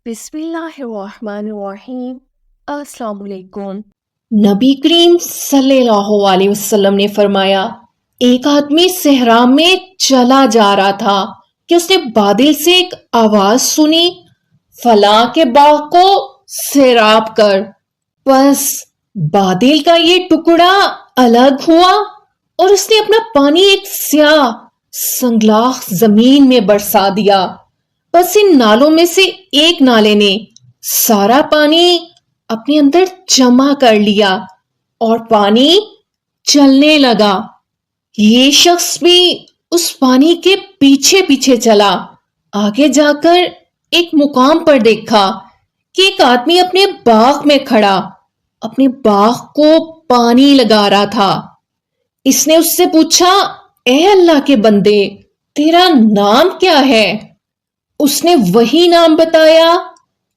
بسم اللہ الرحمن الرحیم۔ السلام علیکم۔ نبی کریم صلی اللہ علیہ وسلم نے فرمایا، ایک آدمی صحرا میں چلا جا رہا تھا کہ اس نے بادل سے ایک آواز سنی، فلاں کے باغ کو سیراب کر۔ بس بادل کا یہ ٹکڑا الگ ہوا اور اس نے اپنا پانی ایک سیاہ سنگلاخ زمین میں برسا دیا۔ بس ان نالوں میں سے ایک نالے نے سارا پانی اپنے اندر جمع کر لیا اور پانی چلنے لگا۔ یہ شخص بھی اس پانی کے پیچھے پیچھے چلا۔ آگے جا کر ایک مقام پر دیکھا کہ ایک آدمی اپنے باغ میں کھڑا اپنے باغ کو پانی لگا رہا تھا۔ اس نے اس سے پوچھا، اے اللہ کے بندے، تیرا نام کیا ہے؟ اس نے وہی نام بتایا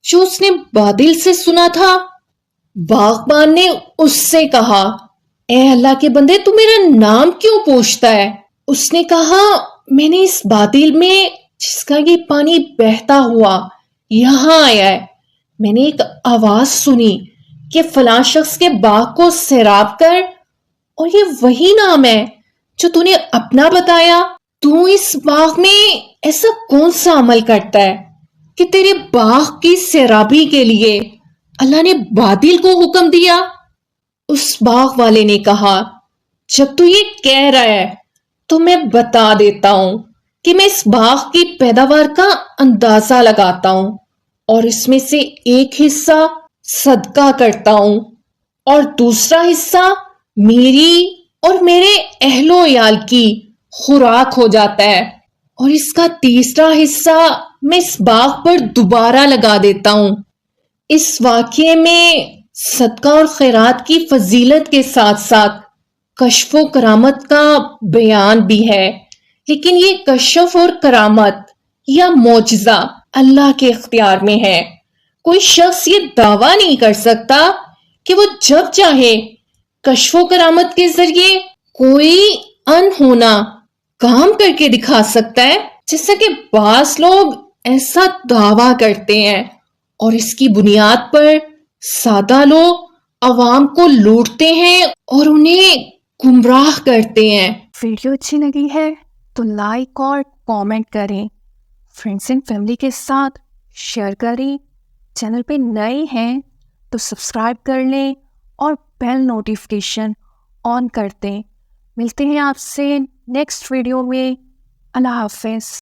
جو اس نے بادل سے سنا تھا۔ باغبان نے اس سے کہا، اے اللہ کے بندے، تو میرا نام کیوں پوچھتا ہے؟ اس نے کہا، میں نے اس بادل میں جس کا یہ پانی بہتا ہوا یہاں آیا ہے، میں نے ایک آواز سنی کہ فلاں شخص کے باغ کو سیراب کر، اور یہ وہی نام ہے جو تو نے اپنا بتایا۔ تو اس باغ میں ایسا کون سا عمل کرتا ہے کہ تیرے باغ کی سیرابی کے لیے اللہ نے بادل کو حکم دیا؟ اس باغ والے نے کہا، جب تو یہ کہہ رہا ہے تو میں بتا دیتا ہوں کہ میں اس باغ کی پیداوار کا اندازہ لگاتا ہوں اور اس میں سے ایک حصہ صدقہ کرتا ہوں اور دوسرا حصہ میری اور میرے اہل و عیال کی خوراک ہو جاتا ہے، اور اس کا تیسرا حصہ میں اس باغ پر دوبارہ لگا دیتا ہوں۔ اس واقعے میں صدقہ اور خیرات کی فضیلت کے ساتھ ساتھ کشف و کرامت کا بیان بھی ہے، لیکن یہ کشف اور کرامت یا معجزہ اللہ کے اختیار میں ہے۔ کوئی شخص یہ دعویٰ نہیں کر سکتا کہ وہ جب چاہے کشف و کرامت کے ذریعے کوئی انہونا کام کر کے دکھا سکتا ہے، جیسا کہ بعض لوگ ایسا دعویٰ کرتے ہیں اور اس کی بنیاد پر سادہ لوگ عوام کو لوٹتے ہیں اور انہیں گمراہ کرتے ہیں۔ ویڈیو اچھی لگی ہے تو لائک اور کامنٹ کریں، فرینڈس اینڈ فیملی کے ساتھ شیئر کریں، چینل پہ نئے ہیں تو سبسکرائب کر لیں اور بیل نوٹیفیکیشن آن کر دیں۔ ملتے ہیں آپ سے نیکسٹ ویڈیو میں۔ اللہ حافظ۔